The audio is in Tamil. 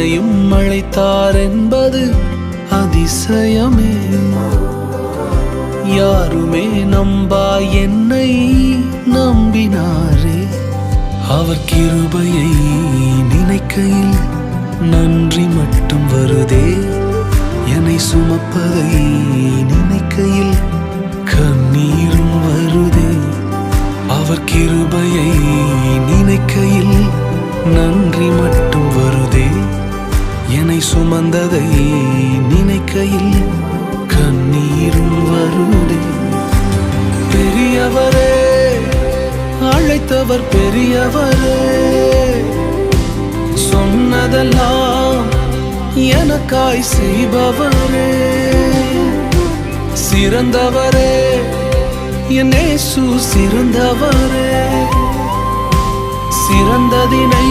என்னையும் அழைத்தார் என்பது அதிசயமே. யாருமே நம்பா என்னை நம்பினாரே. அவர் கிருபையை நினைக்கையில் நன்றி மட்டும் வருதே. என்னை சுமப்பதை நினைக்கையில் கண்ணீரும் வருதே. அவர் கிருபையை நினைக்கையில் நன்றி மட்டும் வருதே. என்னை சுமந்ததை நினைக்கையில் கண்ணீரும் வருதே. பெரியவரே, அழைத்தவர் பெரியவரே, சொன்னதெல்லாம் எனக்காய் செய்பவரே. சிறந்தவரே, என் இயேசு சிறந்தவரே. சிறந்ததினை